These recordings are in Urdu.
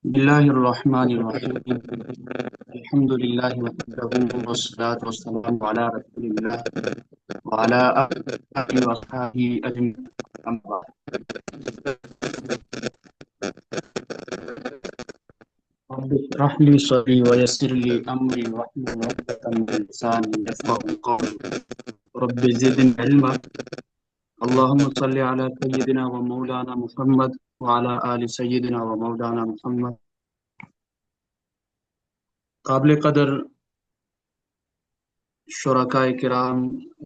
بسم الله الرحمن الرحيم. الحمد لله وحده والصلاة والسلام على رسول الله وعلى آله وأصحابه أجمعين. أما بعد. رب اشرح لي صدري ويسر لي أمري واحلل عقدة من لساني يفقهوا قولي. رب زدني علما. اللهم صل على سيدنا ومولانا محمد وعلى آل سيدنا ومولانا محمد. قابل قدر شرکائے کرام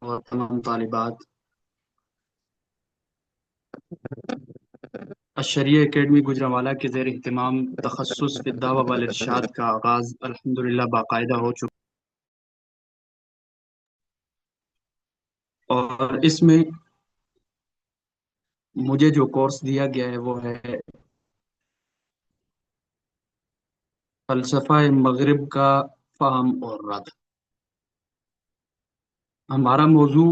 اور تمام طالبات، الشریعہ اکیڈمی گوجرانوالہ کے زیر اہتمام تخصص فی الدعوہ والارشاد کا آغاز الحمدللہ باقاعدہ ہو چکا، اور اس میں مجھے جو کورس دیا گیا ہے وہ ہے فلسفہ مغرب کا فہم اور رد۔ ہمارا موضوع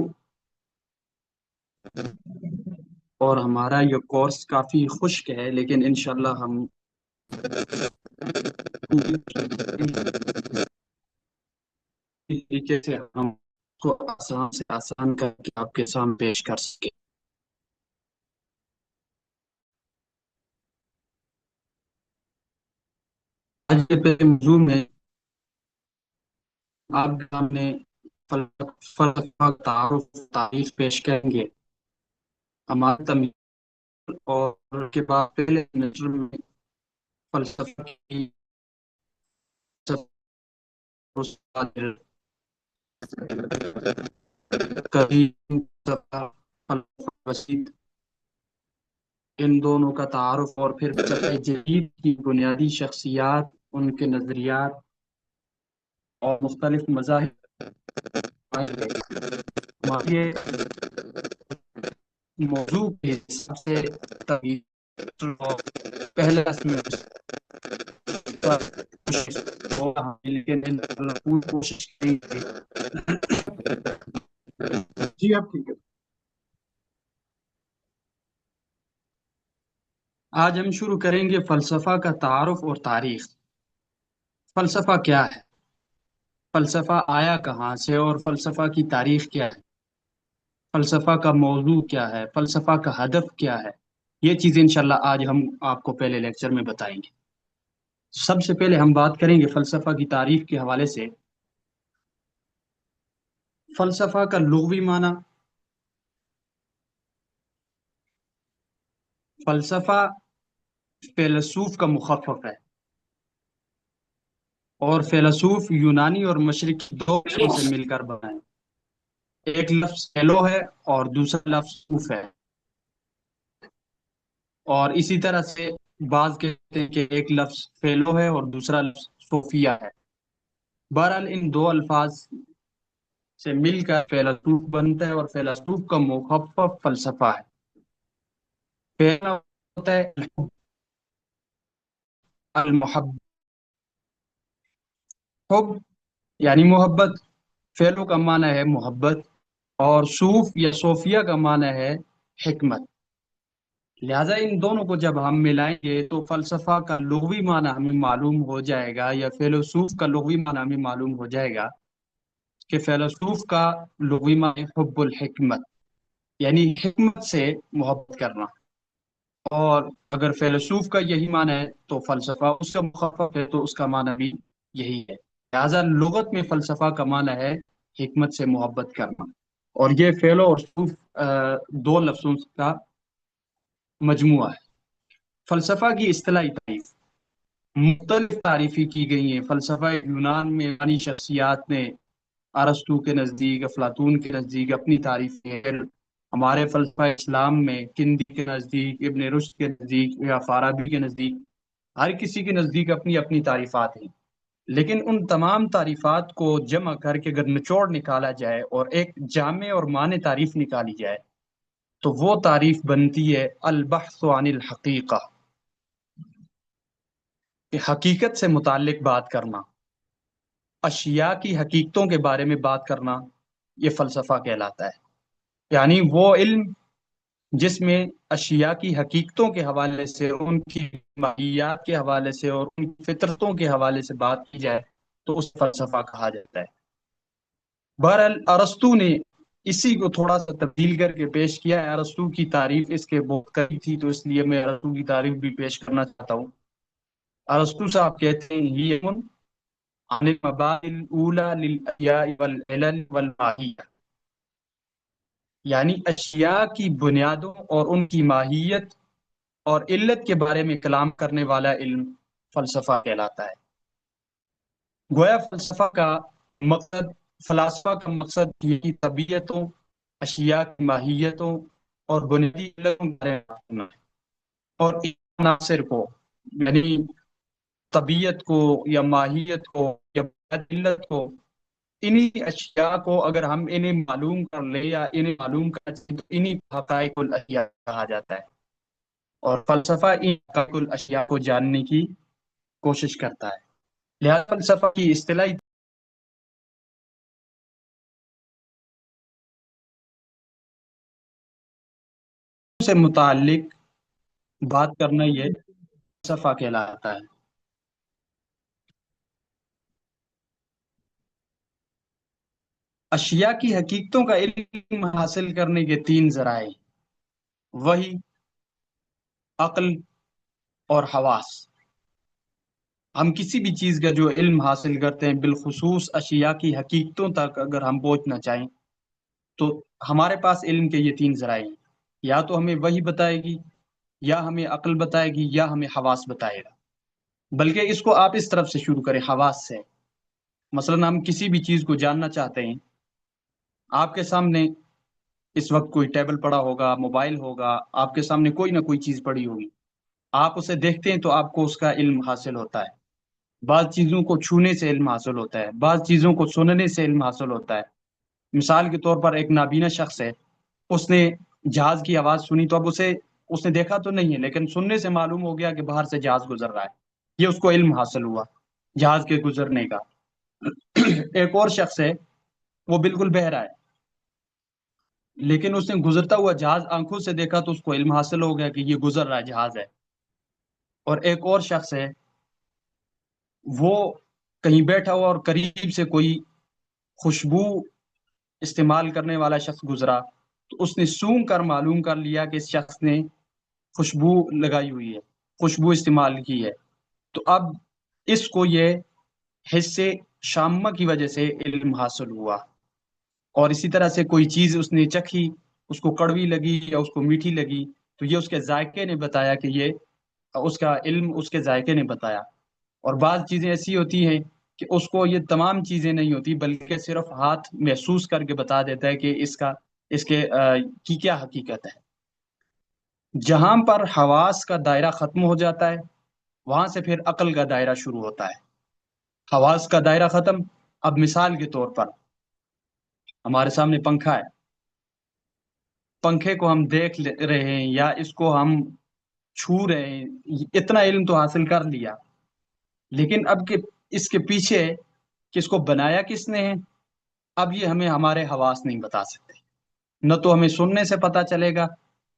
اور ہمارا یہ کورس کافی خشک ہے، لیکن انشاءاللہ ہم اس طریقے سے ہم کو آسان سے آسان کر کے آپ کے سامنے پیش کر سکیں۔ آج کے پہلے موضوع میں آپ کے سامنے فلسفہ کا تعارف تاریخ پیش کریں گے، ہمارا تمیز، اور اس کے بعد پہلے نظر میں فلسفہ کی قدیم فلسفہ وسیط، ان دونوں کا تعارف، اور پھر فلسفہ جدید کی بنیادی شخصیات، ان کے نظریات اور مختلف مذاہب ہمارے موضوع کے حساب سے پہلے ہوگا، لیکن انشاءاللہ پوری کوشش کریں گے۔ جی آپ ٹھیک ہے۔ آج ہم شروع کریں گے فلسفہ کا تعارف اور تاریخ۔ فلسفہ کیا ہے؟ فلسفہ آیا کہاں سے اور فلسفہ کی تاریخ کیا ہے؟ فلسفہ کا موضوع کیا ہے؟ فلسفہ کا ہدف کیا ہے؟ یہ چیزیں انشاءاللہ آج ہم آپ کو پہلے لیکچر میں بتائیں گے۔ سب سے پہلے ہم بات کریں گے فلسفہ کی تاریخ کے حوالے سے۔ فلسفہ کا لغوی معنی، فلسفہ فیلسوف کا مخفف ہے، اور فیلسوف یونانی اور مشرقی دو لفظوں سے مل کر بنا ہے۔ ایک لفظ فیلو ہے اور دوسرا لفظ سوف ہے، اور اسی طرح سے بعض کہتے ہیں کہ ایک لفظ فیلو ہے اور دوسرا لفظ صوفیہ ہے۔ بہرحال ان دو الفاظ سے مل کر فیلسوف بنتا ہے، اور فیلسوف کا مخفف فلسفہ ہے۔ پہلا ہوتا ہے المحب، حب یعنی محبت، فیلو کا معنی ہے محبت، اور صوف یا صوفیہ کا معنی ہے حکمت۔ لہذا ان دونوں کو جب ہم ملائیں گے تو فلسفہ کا لغوی معنی ہمیں معلوم ہو جائے گا، یا فیلسوف کا لغوی معنی ہمیں معلوم ہو جائے گا کہ فیلسوف کا لغوی معنی حب الحکمت، یعنی حکمت سے محبت کرنا، اور اگر فیلسوف کا یہی معنی ہے تو فلسفہ اس کا مخفف ہے تو اس کا معنی بھی یہی ہے۔ لہذا لغت میں فلسفہ کا معنی ہے حکمت سے محبت کرنا، اور یہ فیلو اور صوف دو لفظوں کا مجموعہ ہے۔ فلسفہ کی اصطلاحی تعریف، مختلف تعریفیں کی گئی ہیں۔ فلسفہ یونان میں یونانی شخصیات نے ارسطو کے نزدیک، افلاطون کے نزدیک اپنی تعریفیں ہیں۔ ہمارے فلسفہ اسلام میں کندی کے نزدیک، ابن رشد کے نزدیک، یا فارابی کے نزدیک، ہر کسی کے نزدیک اپنی اپنی تعریفات ہیں، لیکن ان تمام تعریفات کو جمع کر کے اگر نچوڑ نکالا جائے اور ایک جامع اور معنی تعریف نکالی جائے تو وہ تعریف بنتی ہے البحث عن الحقیقہ، کہ حقیقت سے متعلق بات کرنا، اشیاء کی حقیقتوں کے بارے میں بات کرنا، یہ فلسفہ کہلاتا ہے۔ یعنی وہ علم جس میں اشیاء کی حقیقتوں کے حوالے سے، ان کی ماہیات کے حوالے سے اور ان کی فطرتوں کے حوالے سے بات کی جائے تو اس فلسفہ کہا جاتا ہے۔ بہرحال ارسطو نے اسی کو تھوڑا سا تبدیل کر کے پیش کیا ہے۔ ارسطو کی تعریف اس کے بہت قریب تھی، تو اس لیے میں ارسطو کی تعریف بھی پیش کرنا چاہتا ہوں۔ ارسطو صاحب کہتے ہیں ہی علم عن المبادئ الاولى للاشیاء والعلل والماہیہ، یعنی اشیاء کی بنیادوں اور ان کی ماہیت اور علت کے بارے میں کلام کرنے والا علم فلسفہ کہلاتا ہے۔ گویا فلسفہ کا مقصد فلاسفہ کا مقصد یہی طبیعتوں، اشیاء کی ماہیتوں اور بنیادی علتوں کے بارے میں بات کرنا ہے، اور ان عناصر کو، یعنی طبیعت کو یا ماہیت کو یا بنیادی علت کو، انہی اشیاء کو اگر ہم انہیں معلوم کر لیں یا انہیں معلوم کر لیں تو انہی کو حقائق الاشیاء کہا جاتا ہے، اور فلسفہ ان حقائق الاشیاء کو جاننے کی کوشش کرتا ہے۔ لہذا فلسفہ کی اصطلاحی سے متعلق بات کرنا یہ فلسفہ کہلاتا ہے۔ اشیاء کی حقیقتوں کا علم حاصل کرنے کے تین ذرائع: وحی، عقل اور حواس۔ ہم کسی بھی چیز کا جو علم حاصل کرتے ہیں، بالخصوص اشیاء کی حقیقتوں تک اگر ہم پہنچنا چاہیں تو ہمارے پاس علم کے یہ تین ذرائع ہیں۔ یا تو ہمیں وحی بتائے گی، یا ہمیں عقل بتائے گی، یا ہمیں حواس بتائے گا۔ بلکہ اس کو آپ اس طرف سے شروع کریں، حواس سے۔ مثلا ہم کسی بھی چیز کو جاننا چاہتے ہیں، آپ کے سامنے اس وقت کوئی ٹیبل پڑا ہوگا، موبائل ہوگا، آپ کے سامنے کوئی نہ کوئی چیز پڑی ہوگی، آپ اسے دیکھتے ہیں تو آپ کو اس کا علم حاصل ہوتا ہے۔ بعض چیزوں کو چھونے سے علم حاصل ہوتا ہے، بعض چیزوں کو سننے سے علم حاصل ہوتا ہے۔ مثال کے طور پر ایک نابینا شخص ہے، اس نے جہاز کی آواز سنی تو اب اس نے دیکھا تو نہیں ہے، لیکن سننے سے معلوم ہو گیا کہ باہر سے جہاز گزر رہا ہے، یہ اس کو علم حاصل ہوا جہاز کے گزرنے کا۔ ایک اور شخص ہے، وہ بالکل بہرا ہے، لیکن اس نے گزرتا ہوا جہاز آنکھوں سے دیکھا تو اس کو علم حاصل ہو گیا کہ یہ گزر رہا ہے، جہاز ہے۔ اور ایک اور شخص ہے، وہ کہیں بیٹھا ہوا اور قریب سے کوئی خوشبو استعمال کرنے والا شخص گزرا تو اس نے سونگھ کر معلوم کر لیا کہ اس شخص نے خوشبو لگائی ہوئی ہے، خوشبو استعمال کی ہے۔ تو اب اس کو یہ حصے شامہ کی وجہ سے علم حاصل ہوا۔ اور اسی طرح سے کوئی چیز اس نے چکھی، اس کو کڑوی لگی یا اس کو میٹھی لگی، تو یہ اس کے ذائقے نے بتایا کہ یہ اس کا علم اس کے ذائقے نے بتایا۔ اور بعض چیزیں ایسی ہوتی ہیں کہ اس کو یہ تمام چیزیں نہیں ہوتی، بلکہ صرف ہاتھ محسوس کر کے بتا دیتا ہے کہ اس کے کی کیا حقیقت ہے۔ جہاں پر حواس کا دائرہ ختم ہو جاتا ہے، وہاں سے پھر عقل کا دائرہ شروع ہوتا ہے۔ حواس کا دائرہ ختم، اب مثال کے طور پر ہمارے سامنے پنکھا ہے، پنکھے کو ہم دیکھ رہے ہیں یا اس کو ہم چھو رہے ہیں، اتنا علم تو حاصل کر لیا، لیکن اب کہ اس کے پیچھے کہ اس کو بنایا کس نے ہے، اب یہ ہمیں ہمارے حواس نہیں بتا سکتے۔ نہ تو ہمیں سننے سے پتا چلے گا،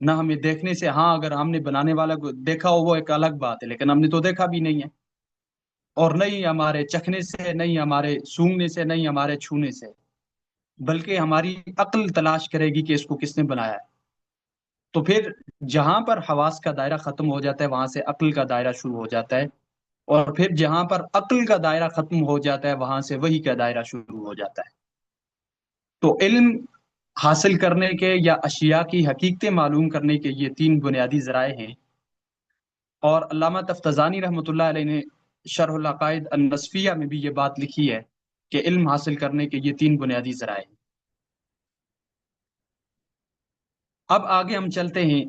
نہ ہمیں دیکھنے سے۔ ہاں اگر ہم نے بنانے والا کو دیکھا ہو وہ ایک الگ بات ہے، لیکن ہم نے تو دیکھا بھی نہیں ہے، اور نہیں ہمارے چکھنے سے، نہیں ہمارے سونگنے سے، نہیں ہمارے چھونے سے، بلکہ ہماری عقل تلاش کرے گی کہ اس کو کس نے بنایا ہے۔ تو پھر جہاں پر حواس کا دائرہ ختم ہو جاتا ہے، وہاں سے عقل کا دائرہ شروع ہو جاتا ہے، اور پھر جہاں پر عقل کا دائرہ ختم ہو جاتا ہے، وہاں سے وحی کا دائرہ شروع ہو جاتا ہے۔ تو علم حاصل کرنے کے یا اشیاء کی حقیقتیں معلوم کرنے کے یہ تین بنیادی ذرائع ہیں، اور علامہ تفتزانی رحمۃ اللہ علیہ نے شرح العقائد النصفیہ میں بھی یہ بات لکھی ہے کہ علم حاصل کرنے کے یہ تین بنیادی ذرائع ہیں۔ اب آگے ہم چلتے ہیں،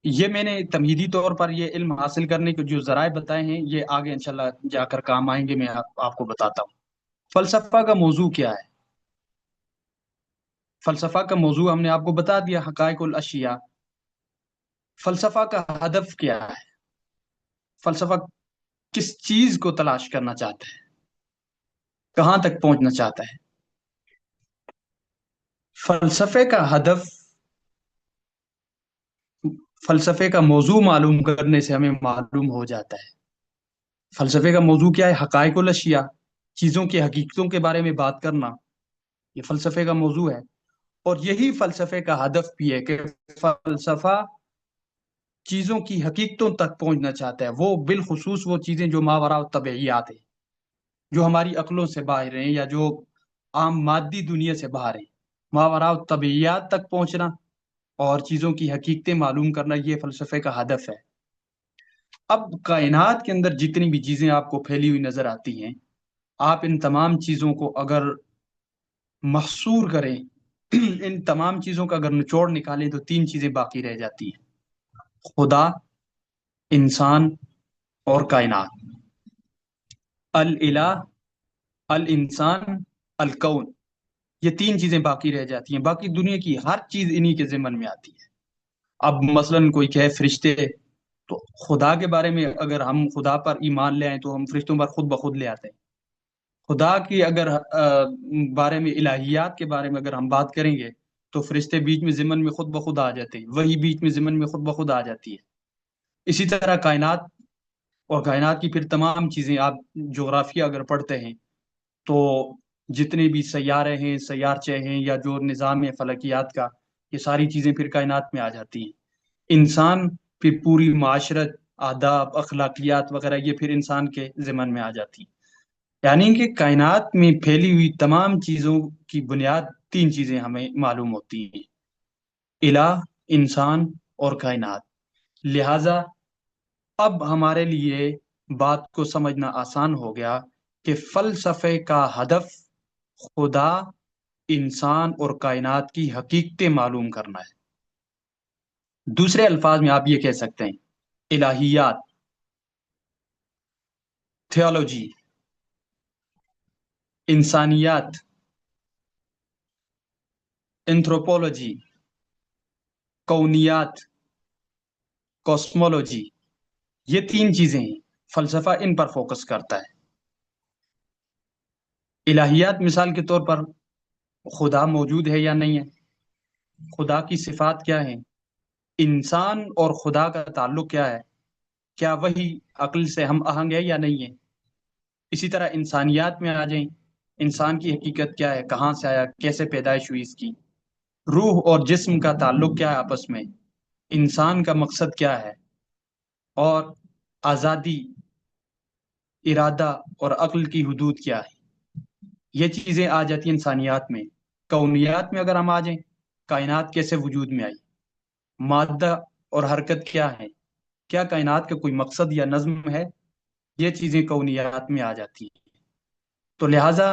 یہ میں نے تمہیدی طور پر یہ علم حاصل کرنے کے جو ذرائع بتائے ہیں، یہ آگے انشاءاللہ جا کر کام آئیں گے، میں آپ کو بتاتا ہوں۔ فلسفہ کا موضوع کیا ہے؟ فلسفہ کا موضوع ہم نے آپ کو بتا دیا، حقائق الاشیاء۔ فلسفہ کا ہدف کیا ہے؟ فلسفہ کس چیز کو تلاش کرنا چاہتا ہے، کہاں تک پہنچنا چاہتا ہے؟ فلسفے کا ہدف فلسفے کا موضوع معلوم کرنے سے ہمیں معلوم ہو جاتا ہے۔ فلسفے کا موضوع کیا ہے؟ حقائق الاشیاء، چیزوں کی حقیقتوں کے بارے میں بات کرنا، یہ فلسفے کا موضوع ہے۔ اور یہی فلسفے کا ہدف بھی ہے کہ فلسفہ چیزوں کی حقیقتوں تک پہنچنا چاہتا ہے، وہ بالخصوص وہ چیزیں جو ماوراء الطبیعیات ہیں، جو ہماری عقلوں سے باہر ہیں یا جو عام مادی دنیا سے باہر ہیں، ماوراء الطبیعیات تک پہنچنا اور چیزوں کی حقیقتیں معلوم کرنا، یہ فلسفے کا ہدف ہے۔ اب کائنات کے اندر جتنی بھی چیزیں آپ کو پھیلی ہوئی نظر آتی ہیں، آپ ان تمام چیزوں کو اگر محصور کریں، ان تمام چیزوں کا اگر نچوڑ نکالیں تو تین چیزیں باقی رہ جاتی ہیں: خدا، انسان اور کائنات۔ الالہ، الانسان، الکون، یہ تین چیزیں باقی رہ جاتی ہیں، باقی دنیا کی ہر چیز انہی کے ضمن میں آتی ہے۔ اب مثلاً کوئی کہے فرشتے، تو خدا کے بارے میں اگر ہم خدا پر ایمان لے آئیں تو ہم فرشتوں پر خود بخود لے آتے ہیں۔ خدا کی اگر بارے میں، الہیات کے بارے میں اگر ہم بات کریں گے تو فرشتے بیچ میں ضمن میں خود بخود آ جاتے ہیں، وہی بیچ میں ضمن میں خود بخود آ جاتی ہے۔ اسی طرح کائنات، اور کائنات کی پھر تمام چیزیں، آپ جغرافیہ اگر پڑھتے ہیں تو جتنے بھی سیارے ہیں، سیارچے ہیں، یا جو نظام ہے فلکیات کا، یہ ساری چیزیں پھر کائنات میں آ جاتی ہیں۔ انسان، پھر پوری معاشرت، آداب، اخلاقیات وغیرہ، یہ پھر انسان کے ضمن میں آ جاتی ہیں۔ یعنی کہ کائنات میں پھیلی ہوئی تمام چیزوں کی بنیاد تین چیزیں ہمیں معلوم ہوتی ہیں: الہ، انسان اور کائنات۔ لہذا اب ہمارے لیے بات کو سمجھنا آسان ہو گیا کہ فلسفے کا ہدف خدا، انسان اور کائنات کی حقیقتیں معلوم کرنا ہے۔ دوسرے الفاظ میں آپ یہ کہہ سکتے ہیں: الہیات، تھیولوجی، انسانیات، انتھروپولوجی، کونیات، کوسمولوجی، یہ تین چیزیں ہیں، فلسفہ ان پر فوکس کرتا ہے۔ الہیات مثال کے طور پر، خدا موجود ہے یا نہیں ہے، خدا کی صفات کیا ہیں، انسان اور خدا کا تعلق کیا ہے، کیا وہی عقل سے ہم آہنگ ہے یا نہیں ہے۔ اسی طرح انسانیات میں آ جائیں، انسان کی حقیقت کیا ہے، کہاں سے آیا، کیسے پیدائش ہوئی اس کی، روح اور جسم کا تعلق کیا ہے آپس میں، انسان کا مقصد کیا ہے، اور آزادی، ارادہ اور عقل کی حدود کیا ہے۔ یہ چیزیں آ جاتی ہیں انسانیات میں۔ کونیات میں اگر ہم آ جائیں، کائنات کیسے وجود میں آئی، مادہ اور حرکت کیا ہے، کیا کائنات کا کوئی مقصد یا نظم ہے، یہ چیزیں کونیات میں آ جاتی ہیں۔ تو لہٰذا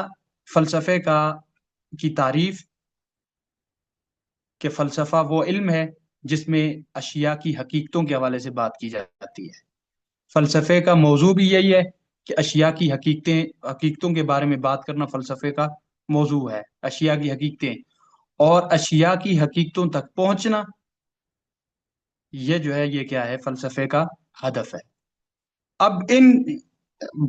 فلسفے کی تعریف کہ فلسفہ وہ علم ہے جس میں اشیاء کی حقیقتوں کے حوالے سے بات کی جاتی ہے۔ فلسفے کا موضوع بھی یہی ہے کہ اشیاء کی حقیقتوں کے بارے میں بات کرنا فلسفے کا موضوع ہے، اشیاء کی حقیقتیں، اور اشیاء کی حقیقتوں تک پہنچنا، یہ جو ہے یہ کیا ہے، فلسفے کا ہدف ہے۔ اب ان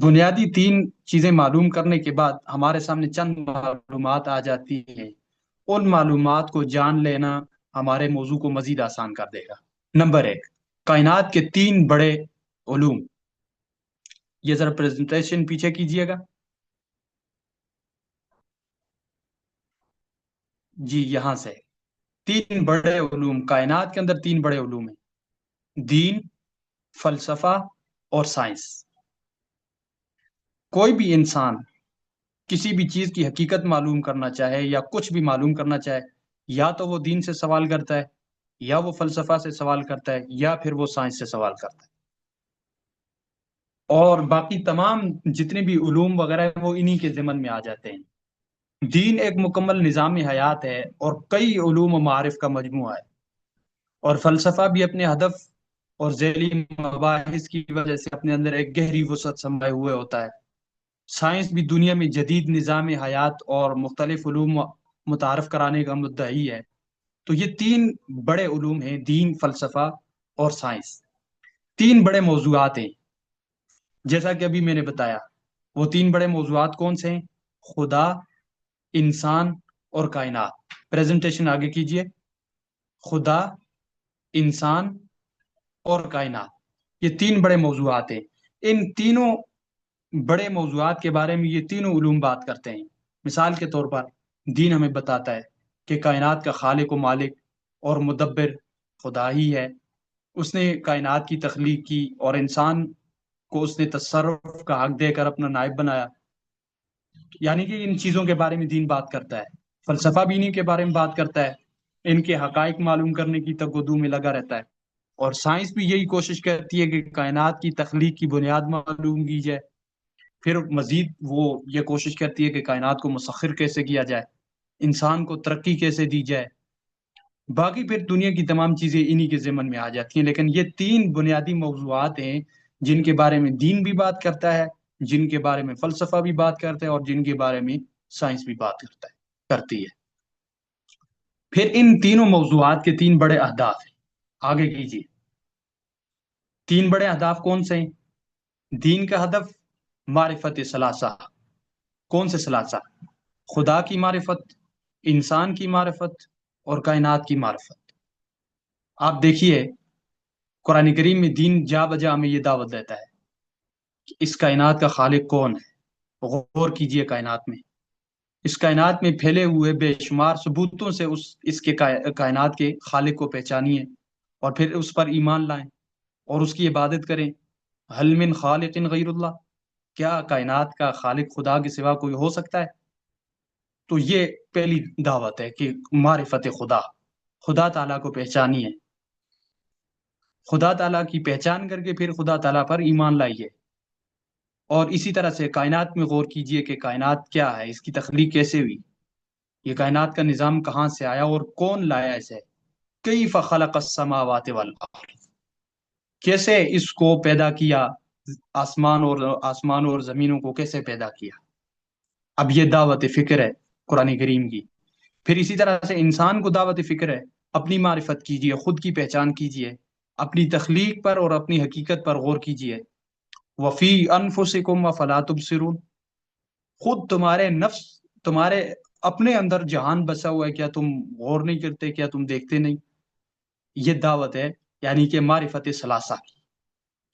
بنیادی تین چیزیں معلوم کرنے کے بعد ہمارے سامنے چند معلومات آ جاتی ہیں، ان معلومات کو جان لینا ہمارے موضوع کو مزید آسان کر دے گا۔ نمبر ایک، کائنات کے تین بڑے علوم۔ یہ ذرا پریزنٹیشن پیچھے کیجئے گا جی، یہاں سے تین بڑے علوم، کائنات کے اندر تین بڑے علوم ہیں: دین، فلسفہ اور سائنس۔ کوئی بھی انسان کسی بھی چیز کی حقیقت معلوم کرنا چاہے یا کچھ بھی معلوم کرنا چاہے، یا تو وہ دین سے سوال کرتا ہے، یا وہ فلسفہ سے سوال کرتا ہے، یا پھر وہ سائنس سے سوال کرتا ہے۔ اور باقی تمام جتنے بھی علوم وغیرہ ہیں وہ انہی کے ضمن میں آ جاتے ہیں۔ دین ایک مکمل نظام حیات ہے اور کئی علوم و معارف کا مجموعہ ہے، اور فلسفہ بھی اپنے ہدف اور ذیلی مباحث کی وجہ سے اپنے اندر ایک گہری وسعت سمبھالے ہوئے ہوتا ہے۔ سائنس بھی دنیا میں جدید نظام حیات اور مختلف علوم متعارف کرانے کا مدعی ہے۔ تو یہ تین بڑے علوم ہیں: دین، فلسفہ اور سائنس۔ تین بڑے موضوعات ہیں، جیسا کہ ابھی میں نے بتایا۔ وہ تین بڑے موضوعات کون سے ہیں؟ خدا، انسان اور کائنات۔ پریزنٹیشن آگے کیجئے۔ خدا، انسان اور کائنات، یہ تین بڑے موضوعات ہیں۔ ان تینوں بڑے موضوعات کے بارے میں یہ تینوں علوم بات کرتے ہیں۔ مثال کے طور پر دین ہمیں بتاتا ہے کہ کائنات کا خالق و مالک اور مدبر خدا ہی ہے، اس نے کائنات کی تخلیق کی اور انسان کو اس نے تصرف کا حق دے کر اپنا نائب بنایا۔ یعنی کہ ان چیزوں کے بارے میں دین بات کرتا ہے۔ فلسفہ بھی انہیں کے بارے میں بات کرتا ہے، ان کے حقائق معلوم کرنے کی تگ و دو میں لگا رہتا ہے۔ اور سائنس بھی یہی کوشش کرتی ہے کہ کائنات کی تخلیق کی بنیاد معلوم کی جائے، پھر مزید وہ یہ کوشش کرتی ہے کہ کائنات کو مسخر کیسے کیا جائے، انسان کو ترقی کیسے دی جائے۔ باقی پھر دنیا کی تمام چیزیں انہی کے ضمن میں آ جاتی ہیں، لیکن یہ تین بنیادی موضوعات ہیں جن کے بارے میں دین بھی بات کرتا ہے، جن کے بارے میں فلسفہ بھی بات کرتا ہے، اور جن کے بارے میں سائنس بھی بات کرتی ہے۔ پھر ان تینوں موضوعات کے تین بڑے اہداف ہیں، آگے کیجیے۔ تین بڑے اہداف کون سے ہیں؟ دین کا ہدف معرفت ثلاثہ۔ کون سے ثلاثہ؟ خدا کی معرفت، انسان کی معرفت، اور کائنات کی معرفت۔ آپ دیکھیے قرآن کریم میں دین جا بجا ہمیں یہ دعوت دیتا ہے کہ اس کائنات کا خالق کون ہے۔ غور کیجئے کائنات میں، اس کائنات میں پھیلے ہوئے بے شمار ثبوتوں سے اس کے کائنات کے خالق کو پہچانیے، اور پھر اس پر ایمان لائیں اور اس کی عبادت کریں۔ حل من خالق غیر اللہ، کیا کائنات کا خالق خدا کے سوا کوئی ہو سکتا ہے؟ تو یہ پہلی دعوت ہے کہ معرفت خدا، خدا تعالیٰ کو پہچانیے، خدا تعالیٰ کی پہچان کر کے پھر خدا تعالیٰ پر ایمان لائیے۔ اور اسی طرح سے کائنات میں غور کیجئے کہ کائنات کیا ہے، اس کی تخلیق کیسے ہوئی، یہ کائنات کا نظام کہاں سے آیا اور کون لایا اسے۔ کیف خلق السماوات والارض، کیسے اس کو پیدا کیا، آسمان اور زمینوں کو کیسے پیدا کیا۔ اب یہ دعوت فکر ہے قرآن کریم کی۔ پھر اسی طرح سے انسان کو دعوت فکر ہے، اپنی معرفت کیجئے، خود کی پہچان کیجئے، اپنی تخلیق پر اور اپنی حقیقت پر غور کیجئے۔ وفی انفسکم افلا تبصرون، خود تمہارے نفس، تمہارے اپنے اندر جہان بسا ہوا ہے، کیا تم غور نہیں کرتے، کیا تم دیکھتے نہیں؟ یہ دعوت ہے یعنی کہ معرفت ثلاثہ کی،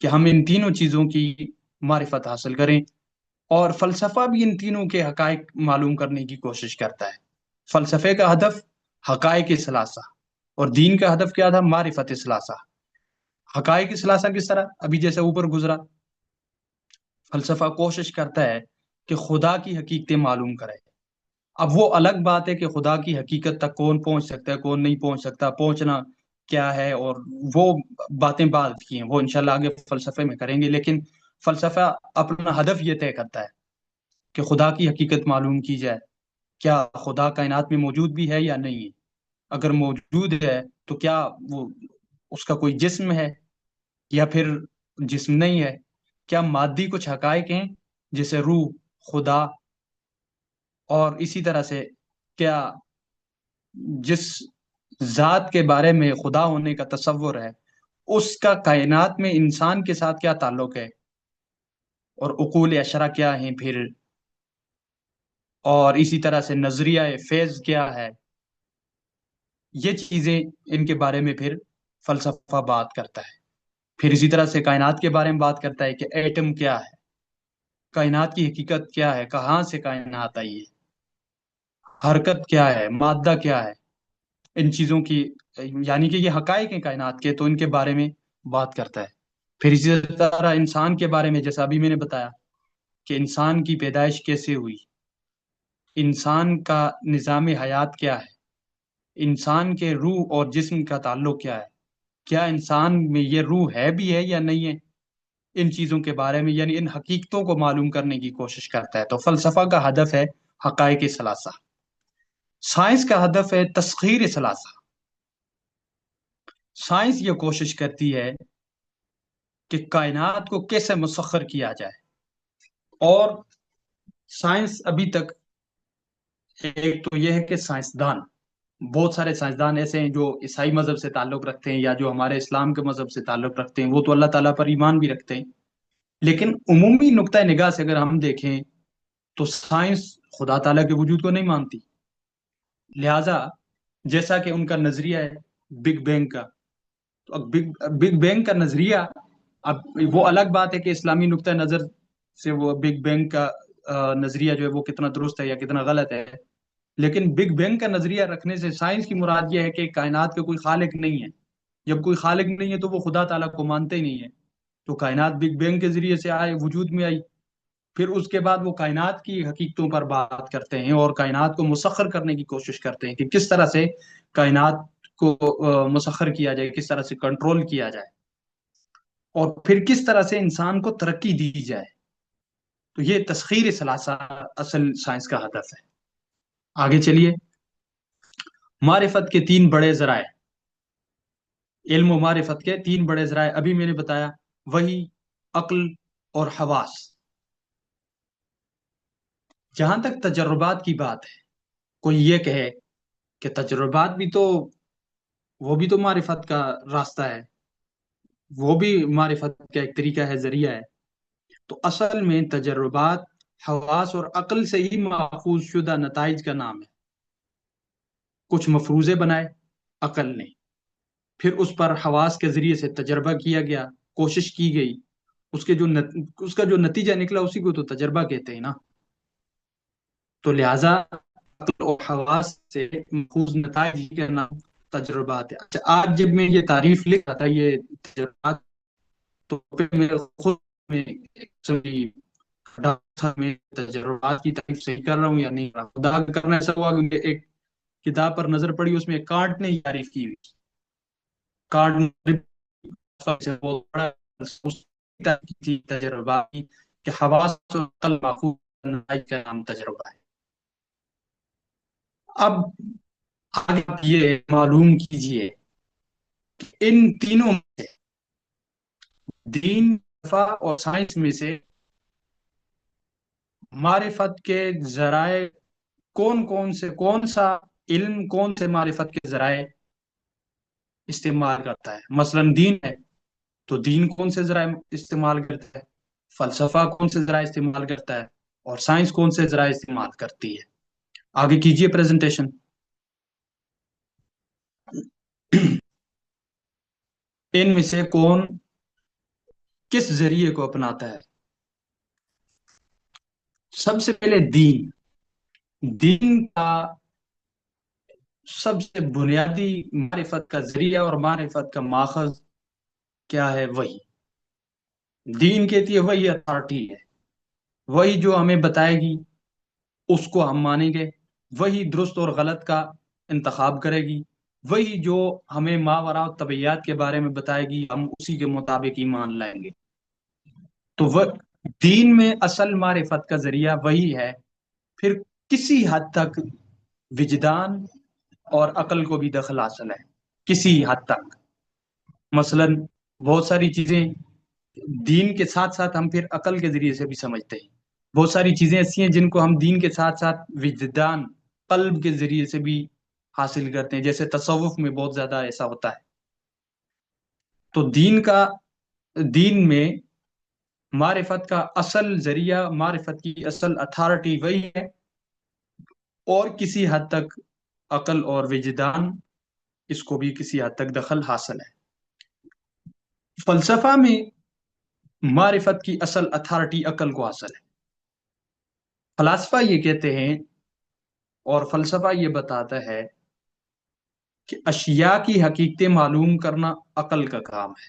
کہ ہم ان تینوں چیزوں کی معرفت حاصل کریں۔ اور فلسفہ بھی ان تینوں کے حقائق معلوم کرنے کی کوشش کرتا ہے۔ فلسفے کا ہدف حقائق ثلاثہ، اور دین کا ہدف کیا تھا؟ معرفت ثلاثہ۔ حقائق ثلاثہ کس طرح؟ ابھی جیسے اوپر گزرا، فلسفہ کوشش کرتا ہے کہ خدا کی حقیقتیں معلوم کرے۔ اب وہ الگ بات ہے کہ خدا کی حقیقت تک کون پہنچ سکتا ہے، کون نہیں پہنچ سکتا، پہنچنا کیا ہے، اور وہ باتیں بعد کی ہیں، وہ انشاءاللہ آگے فلسفے میں کریں گے۔ لیکن فلسفہ اپنا ہدف یہ طے کرتا ہے کہ خدا کی حقیقت معلوم کی جائے، کیا خدا کائنات میں موجود بھی ہے یا نہیں ہے؟ اگر موجود ہے تو کیا وہ اس کا کوئی جسم ہے یا پھر جسم نہیں ہے؟ کیا مادی کچھ حقائق ہیں جیسے روح، خدا، اور اسی طرح سے کیا جس ذات کے بارے میں خدا ہونے کا تصور ہے اس کا کائنات میں انسان کے ساتھ کیا تعلق ہے، اور عقول اشرا کیا ہیں پھر، اور اسی طرح سے نظریہ فیض کیا ہے؟ یہ چیزیں ان کے بارے میں پھر فلسفہ بات کرتا ہے۔ پھر اسی طرح سے کائنات کے بارے میں بات کرتا ہے کہ ایٹم کیا ہے، کائنات کی حقیقت کیا ہے، کہاں سے کائنات آئی ہے، حرکت کیا ہے، مادہ کیا ہے، ان چیزوں کی، یعنی کہ یہ حقائق ہیں کائنات کے، تو ان کے بارے میں بات کرتا ہے۔ پھر اسی طرح انسان کے بارے میں، جیسا ابھی میں نے بتایا کہ انسان کی پیدائش کیسے ہوئی، انسان کا نظام حیات کیا ہے، انسان کے روح اور جسم کا تعلق کیا ہے، کیا انسان میں یہ روح ہے بھی ہے یا نہیں ہے، ان چیزوں کے بارے میں، یعنی ان حقیقتوں کو معلوم کرنے کی کوشش کرتا ہے۔ تو فلسفہ کا ہدف ہے حقائق ثلاثہ، سائنس کا ہدف ہے تسخیر ثلاثہ۔ سائنس یہ کوشش کرتی ہے کہ کائنات کو کیسے مسخر کیا جائے، اور سائنس ابھی تک، ایک تو یہ ہے کہ سائنسدان، بہت سارے سائنسدان ایسے ہیں جو عیسائی مذہب سے تعلق رکھتے ہیں یا جو ہمارے اسلام کے مذہب سے تعلق رکھتے ہیں، وہ تو اللہ تعالیٰ پر ایمان بھی رکھتے ہیں، لیکن عمومی نقطۂ نگاہ سے اگر ہم دیکھیں تو سائنس خدا تعالیٰ کے وجود کو نہیں مانتی۔ لہٰذا جیسا کہ ان کا نظریہ ہے بگ بینگ کا، تو اب بگ بینگ کا نظریہ، اب وہ الگ بات ہے کہ اسلامی نقطۂ نظر سے وہ بگ بینگ کا نظریہ جو ہے وہ کتنا درست ہے یا کتنا غلط ہے، لیکن بگ بینگ کا نظریہ رکھنے سے سائنس کی مراد یہ ہے کہ کائنات کا کوئی خالق نہیں ہے۔ جب کوئی خالق نہیں ہے تو وہ خدا تعالیٰ کو مانتے ہی نہیں ہے، تو کائنات بگ بینگ کے ذریعے سے آئے، وجود میں آئی، پھر اس کے بعد وہ کائنات کی حقیقتوں پر بات کرتے ہیں اور کائنات کو مسخر کرنے کی کوشش کرتے ہیں کہ کس طرح سے کائنات کو مسخر کیا جائے، کس طرح سے کنٹرول کیا جائے، اور پھر کس طرح سے انسان کو ترقی دی جائے۔ تو یہ تسخیر ثلاثہ اصل سائنس کا ہدف ہے۔ آگے چلیے، معرفت کے تین بڑے ذرائع، علم و معرفت کے تین بڑے ذرائع ابھی میں نے بتایا، وہی، عقل اور حواس۔ جہاں تک تجربات کی بات ہے، کوئی یہ کہے کہ تجربات بھی تو، وہ بھی تو معرفت کا راستہ ہے، وہ بھی معرفت کا ایک طریقہ ہے، ذریعہ ہے، تو اصل میں تجربات حواس اور عقل سے ہی ماخوذ شدہ نتائج کا نام ہے۔ کچھ مفروضے بنائے عقل نے، پھر اس پر حواس کے ذریعے سے تجربہ کیا گیا، کوشش کی گئی، اس کا جو نتیجہ نکلا اسی کو تو تجربہ کہتے ہیں نا۔ تو لہٰذا عقل اور حواس سے ماخوذ نتائج کا نام تجربات ہے۔ اچھا، آج جب میں یہ تعریف لکھ رہا تھا، یہ تجربات، تو پھر میرے خود میں ایک قسم کی تھا، میں تجربات کی تعریف صحیح کر رہا ہوں یا نہیں کر رہا ہوں۔ خدا کا کرنا ایسا ہوا کہ ایک کتاب پر نظر پڑی، اس میں کانٹ نے ہی تعریف کی ہوئی، کانٹ نے بہت بڑا اس کی تعریف کی تھی تجربات کی، کہ حواس و عقل ماخوذ نتائج کا نام تجربہ ہے۔ اب آگے آپ یہ معلوم کیجئے کہ ان تینوں میں سے، دین، فلسفہ اور سائنس میں سے، معرفت کے ذرائع کون سا علم کون سے معرفت کے ذرائع استعمال کرتا ہے؟ مثلا دین ہے تو دین کون سے ذرائع استعمال کرتا ہے، فلسفہ کون سے ذرائع استعمال کرتا ہے، اور سائنس کون سے ذرائع استعمال کرتی ہے؟ آگے کیجئے پریزنٹیشن۔ ان میں سے کون کس ذریعے کو اپناتا ہے؟ سب سے پہلے دین۔ دین کا سب سے بنیادی معرفت کا ذریعہ اور معرفت کا ماخذ کیا ہے؟ وہی۔ دین کہتی ہے وہی اتھارٹی ہے، وہی جو ہمیں بتائے گی اس کو ہم مانیں گے، وہی درست اور غلط کا انتخاب کرے گی، وہی جو ہمیں ماوراء الطبیعیات کے بارے میں بتائے گی ہم اسی کے مطابق ایمان لائیں گے۔ تو وہ دین میں اصل معرفت کا ذریعہ وہی ہے، پھر کسی حد تک وجدان اور عقل کو بھی دخل حاصل ہے، کسی حد تک۔ مثلا بہت ساری چیزیں دین کے ساتھ ساتھ ہم پھر عقل کے ذریعے سے بھی سمجھتے ہیں، بہت ساری چیزیں ایسی ہیں جن کو ہم دین کے ساتھ ساتھ وجدان، قلب کے ذریعے سے بھی حاصل کرتے ہیں، جیسے تصوف میں بہت زیادہ ایسا ہوتا ہے۔ تو دین میں معرفت کا اصل ذریعہ، معرفت کی اصل اتھارٹی وہی ہے، اور کسی حد تک عقل اور وجدان اس کو بھی کسی حد تک دخل حاصل ہے۔ فلسفہ میں معرفت کی اصل اتھارٹی عقل کو حاصل ہے۔ فلاسفہ یہ کہتے ہیں اور فلسفہ یہ بتاتا ہے کہ اشیاء کی حقیقتیں معلوم کرنا عقل کا کام ہے،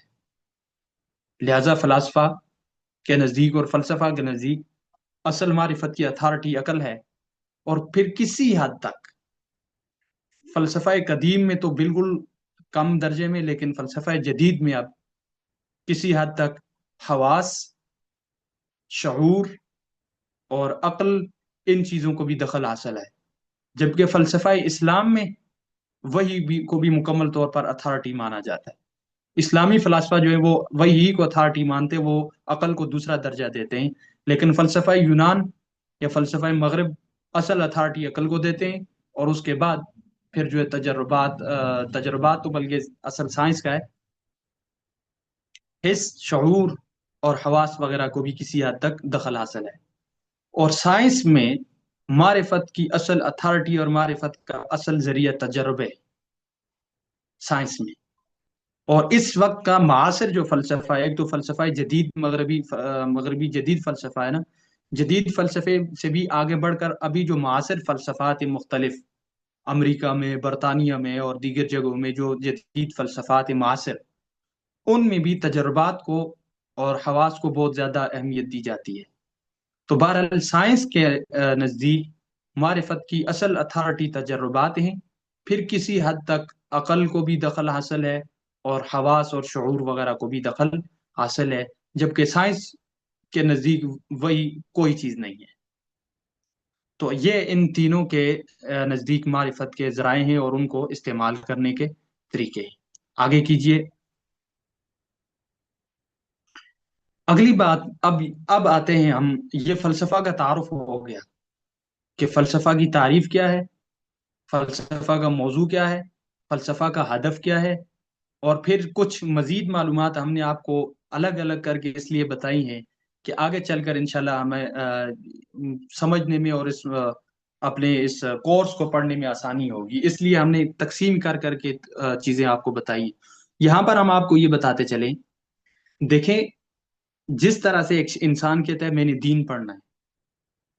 لہذا فلاسفہ کے نزدیک اور فلسفہ کے نزدیک اصل معرفت کی اتھارٹی عقل ہے، اور پھر کسی حد تک فلسفہ قدیم میں تو بالکل کم درجے میں، لیکن فلسفہ جدید میں اب کسی حد تک حواس، شعور اور عقل، ان چیزوں کو بھی دخل حاصل ہے، جبکہ فلسفہ اسلام میں وہی بھی کو بھی مکمل طور پر اتھارٹی مانا جاتا ہے۔ اسلامی فلاسفہ جو ہے وہ وہی کو اتھارٹی مانتے، وہ عقل کو دوسرا درجہ دیتے ہیں، لیکن فلسفہ یونان یا فلسفہ مغرب اصل اتھارٹی عقل کو دیتے ہیں، اور اس کے بعد پھر جو ہے تجربات تو بلکہ اصل سائنس کا ہے، حس، شعور اور حواس وغیرہ کو بھی کسی حد تک دخل حاصل ہے۔ اور سائنس میں معرفت کی اصل اتھارٹی اور معرفت کا اصل ذریعہ تجربے، سائنس میں، اور اس وقت کا معاصر جو فلسفہ ہے، ایک تو فلسفہ جدید مغربی جدید فلسفہ ہے نا، جدید فلسفے سے بھی آگے بڑھ کر ابھی جو معاصر فلسفات ہیں مختلف، امریکہ میں، برطانیہ میں اور دیگر جگہوں میں جو جدید فلسفات معاصر، ان میں بھی تجربات کو اور حواس کو بہت زیادہ اہمیت دی جاتی ہے۔ تو بہرحال سائنس کے نزدیک معرفت کی اصل اتھارٹی تجربات ہیں، پھر کسی حد تک عقل کو بھی دخل حاصل ہے اور حواس اور شعور وغیرہ کو بھی دخل حاصل ہے، جبکہ سائنس کے نزدیک وہی کوئی چیز نہیں ہے۔ تو یہ ان تینوں کے نزدیک معرفت کے ذرائع ہیں اور ان کو استعمال کرنے کے طریقے ہیں۔ آگے کیجئے۔ اگلی بات، اب آتے ہیں ہم، یہ فلسفہ کا تعارف ہو گیا کہ فلسفہ کی تعریف کیا ہے، فلسفہ کا موضوع کیا ہے، فلسفہ کا ہدف کیا ہے، اور پھر کچھ مزید معلومات ہم نے آپ کو الگ الگ کر کے اس لیے بتائی ہیں کہ آگے چل کر انشاءاللہ ہمیں سمجھنے میں اور اپنے اس کورس کو پڑھنے میں آسانی ہوگی، اس لیے ہم نے تقسیم کر کر کے چیزیں آپ کو بتائی۔ یہاں پر ہم آپ کو یہ بتاتے چلیں، دیکھیں، جس طرح سے ایک انسان کہتا ہے میں نے دین پڑھنا ہے،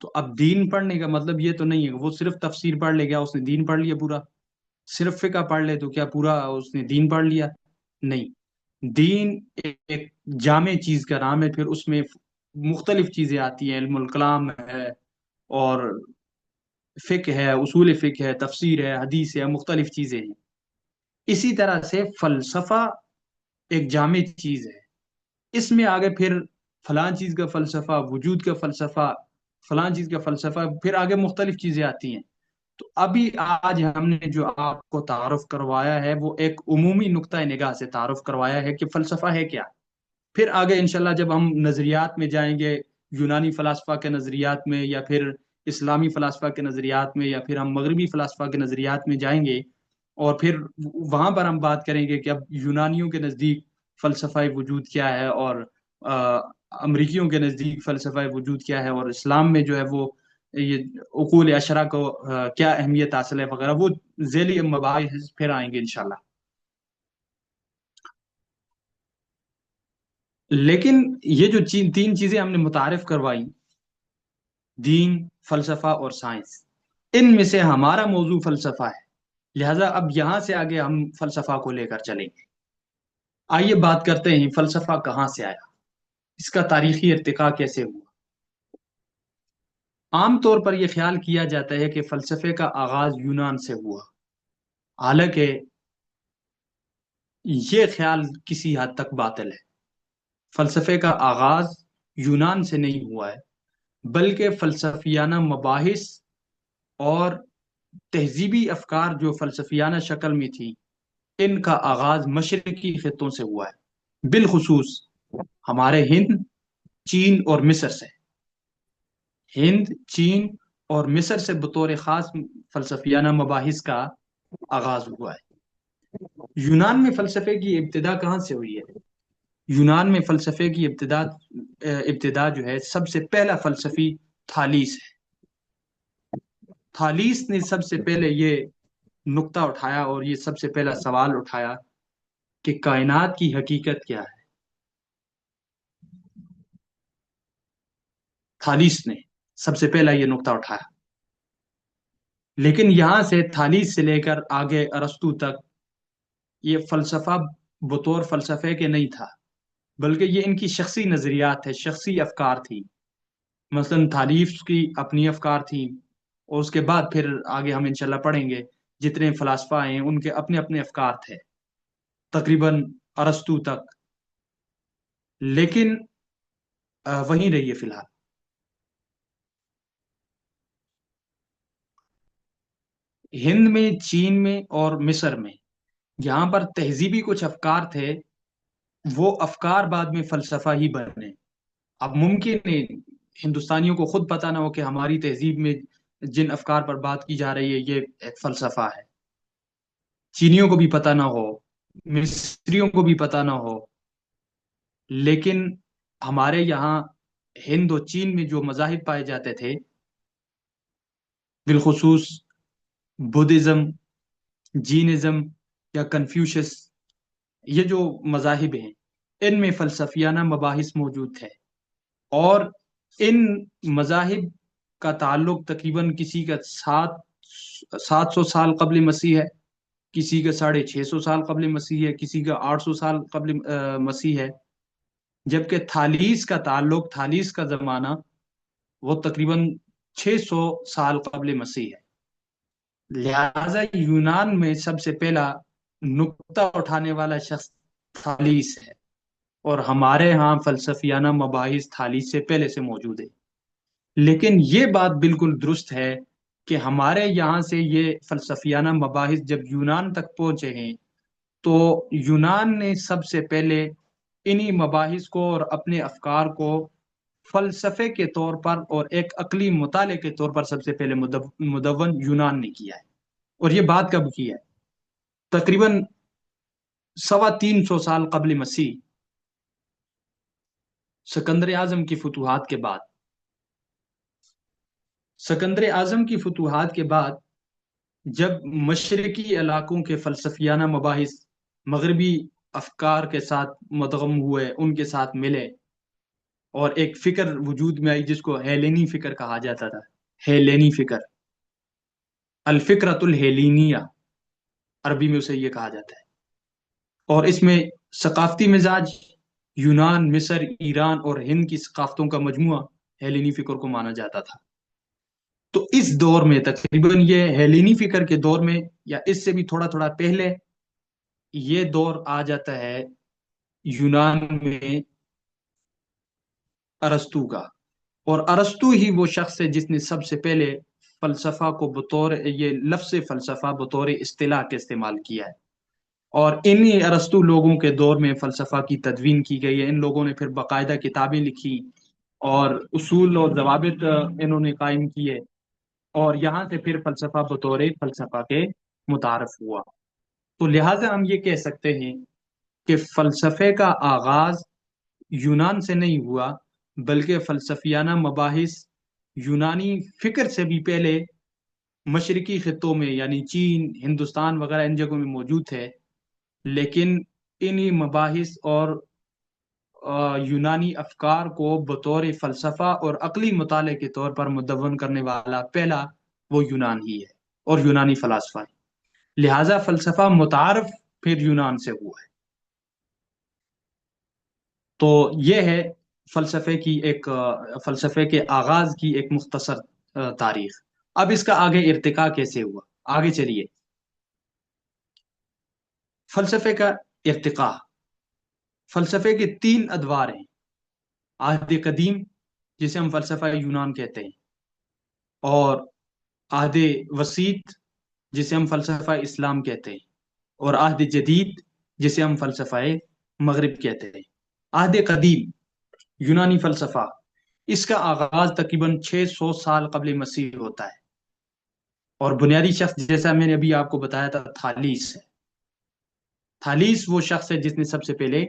تو اب دین پڑھنے کا مطلب یہ تو نہیں ہے کہ وہ صرف تفسیر پڑھ لے گیا اس نے دین پڑھ لیا پورا، صرف فقہ پڑھ لے تو کیا پورا اس نے دین پڑھ لیا؟ نہیں، دین ایک جامع چیز کا نام ہے، پھر اس میں مختلف چیزیں آتی ہیں، علم الکلام ہے اور فقہ ہے، اصول فقہ ہے، تفسیر ہے، حدیث ہے، مختلف چیزیں ہیں۔ اسی طرح سے فلسفہ ایک جامع چیز ہے، اس میں آگے پھر فلاں چیز کا فلسفہ، وجود کا فلسفہ، فلاں چیز کا فلسفہ، پھر آگے مختلف چیزیں آتی ہیں۔ تو ابھی آج ہم نے جو آپ کو تعارف کروایا ہے وہ ایک عمومی نقطہ نگاہ سے تعارف کروایا ہے کہ فلسفہ ہے کیا۔ پھر آگے انشاءاللہ جب ہم نظریات میں جائیں گے، یونانی فلاسفہ کے نظریات میں، یا پھر اسلامی فلاسفہ کے نظریات میں، یا پھر ہم مغربی فلاسفہ کے نظریات میں جائیں گے، اور پھر وہاں پر ہم بات کریں گے کہ اب یونانیوں کے نزدیک فلسفہ وجود کیا ہے، اور آ، امریکیوں کے نزدیک فلسفہ وجود کیا ہے، اور اسلام میں جو ہے وہ یہ عقول اشرا کو کیا اہمیت حاصل ہے وغیرہ، وہ ذیلی مباحث پھر آئیں گے انشاءاللہ۔ لیکن یہ جو تین چیزیں ہم نے متعارف کروائی، دین، فلسفہ اور سائنس، ان میں سے ہمارا موضوع فلسفہ ہے، لہذا اب یہاں سے آگے ہم فلسفہ کو لے کر چلیں گے۔ آئیے بات کرتے ہیں فلسفہ کہاں سے آیا، اس کا تاریخی ارتقاء کیسے ہوا۔ عام طور پر یہ خیال کیا جاتا ہے کہ فلسفے کا آغاز یونان سے ہوا، حالانکہ یہ خیال کسی حد تک باطل ہے۔ فلسفے کا آغاز یونان سے نہیں ہوا ہے، بلکہ فلسفیانہ مباحث اور تہذیبی افکار جو فلسفیانہ شکل میں تھی، ان کا آغاز مشرقی خطوں سے ہوا ہے، بالخصوص ہمارے ہند، چین اور مصر سے۔ ہند، چین اور مصر سے بطور خاص فلسفیانہ مباحث کا آغاز ہوا ہے۔ یونان میں فلسفے کی ابتدا کہاں سے ہوئی ہے؟ یونان میں فلسفے کی ابتدا جو ہے، سب سے پہلا فلسفی تھالیس ہے۔ تھالیس نے سب سے پہلے یہ نقطہ اٹھایا اور یہ سب سے پہلا سوال اٹھایا کہ کائنات کی حقیقت کیا ہے۔ تھالیس نے سب سے پہلا یہ نقطہ اٹھایا، لیکن یہاں سے تھالیس سے لے کر آگے ارسطو تک یہ فلسفہ بطور فلسفے کے نہیں تھا، بلکہ یہ ان کی شخصی نظریات ہے، شخصی افکار تھی۔ مثلا تھالیس کی اپنی افکار تھیں، اور اس کے بعد پھر آگے ہم انشاءاللہ پڑھیں گے جتنے فلاسفہ ہیں ان کے اپنے اپنے افکار تھے، تقریباً ارسطو تک، لیکن وہیں رہیے فی الحال۔ ہند میں، چین میں اور مصر میں جہاں پر تہذیبی کچھ افکار تھے، وہ افکار بعد میں فلسفہ ہی بنے۔ اب ممکن ہے ہندوستانیوں کو خود پتہ نہ ہو کہ ہماری تہذیب میں جن افکار پر بات کی جا رہی ہے یہ ایک فلسفہ ہے، چینیوں کو بھی پتہ نہ ہو، مصریوں کو بھی پتہ نہ ہو، لیکن ہمارے یہاں ہند و چین میں جو مذاہب پائے جاتے تھے، بالخصوص بدھزم، جینزم یا کنفیوشس، یہ جو مذاہب ہیں ان میں فلسفیانہ مباحث موجود ہے، اور ان مذاہب کا تعلق تقریباً کسی کا 700 سال قبل مسیح ہے، کسی کا 650 سال قبل مسیح ہے، کسی کا 800 سال قبل مسیح ہے، جبکہ تھالیس کا تعلق، تھالیس کا زمانہ وہ تقریباً 600 سال قبل مسیح ہے۔ لہذا یونان میں سب سے پہلا نقطہ اٹھانے والا شخص تھالیس ہے، اور ہمارے ہاں فلسفیانہ مباحث تھالیس سے پہلے سے موجود ہے۔ لیکن یہ بات بالکل درست ہے کہ ہمارے یہاں سے یہ فلسفیانہ مباحث جب یونان تک پہنچے ہیں تو یونان نے سب سے پہلے انہی مباحث کو اور اپنے افکار کو فلسفے کے طور پر اور ایک عقلی مطالعے کے طور پر سب سے پہلے مدون یونان نے کیا ہے۔ اور یہ بات کب کی ہے؟ تقریباً 350 سال قبل مسیح، سکندر اعظم کی فتوحات کے بعد۔ سکندر اعظم کی فتوحات کے بعد جب مشرقی علاقوں کے فلسفیانہ مباحث مغربی افکار کے ساتھ مدغم ہوئے، ان کے ساتھ ملے، اور ایک فکر وجود میں آئی جس کو ہیلینی فکر کہا جاتا تھا۔ ہیلینی فکر، الفکرۃ الہیلینیہ عربی میں اسے یہ کہا جاتا ہے، اور اس میں ثقافتی مزاج یونان، مصر، ایران اور ہند کی ثقافتوں کا مجموعہ ہیلینی فکر کو مانا جاتا تھا۔ تو اس دور میں تقریباً یہ ہیلینی فکر کے دور میں یا اس سے بھی تھوڑا تھوڑا پہلے یہ دور آ جاتا ہے یونان میں ارسطو کا، اور ارسطو ہی وہ شخص ہے جس نے سب سے پہلے فلسفہ کو بطور، یہ لفظ فلسفہ بطور اصطلاح کے استعمال کیا ہے، اور انہی ارسطو لوگوں کے دور میں فلسفہ کی تدوین کی گئی ہے۔ ان لوگوں نے پھر باقاعدہ کتابیں لکھی اور اصول اور ضوابط انہوں نے قائم کیے، اور یہاں سے پھر فلسفہ بطور فلسفہ کے متعارف ہوا۔ تو لہٰذا ہم یہ کہہ سکتے ہیں کہ فلسفے کا آغاز یونان سے نہیں ہوا، بلکہ فلسفیانہ مباحث یونانی فکر سے بھی پہلے مشرقی خطوں میں یعنی چین، ہندوستان وغیرہ ان جگہوں میں موجود تھے، لیکن انہی مباحث اور یونانی افکار کو بطور فلسفہ اور عقلی مطالعے کے طور پر مدون کرنے والا پہلا وہ یونان ہی ہے اور یونانی فلاسفہ ہے۔ لہذا فلسفہ متعارف پھر یونان سے ہوا ہے۔ تو یہ ہے فلسفے کی ایک فلسفے کے آغاز کی ایک مختصر تاریخ۔ اب اس کا آگے ارتقاء کیسے ہوا، آگے چلیے۔ فلسفے کا ارتقاء، فلسفے کے 3 ادوار ہیں: عہد قدیم جسے ہم فلسفہ یونان کہتے ہیں، اور عہد وسیط جسے ہم فلسفہ اسلام کہتے ہیں، اور عہد جدید جسے ہم فلسفہ مغرب کہتے ہیں۔ عہد قدیم یونانی فلسفہ، اس کا آغاز تقریباً 600 سال قبل مسیح ہوتا ہے، اور بنیادی شخص جیسا میں نے ابھی آپ کو بتایا تھا تھالیس ہے۔ تھالیس وہ شخص ہے جس نے سب سے پہلے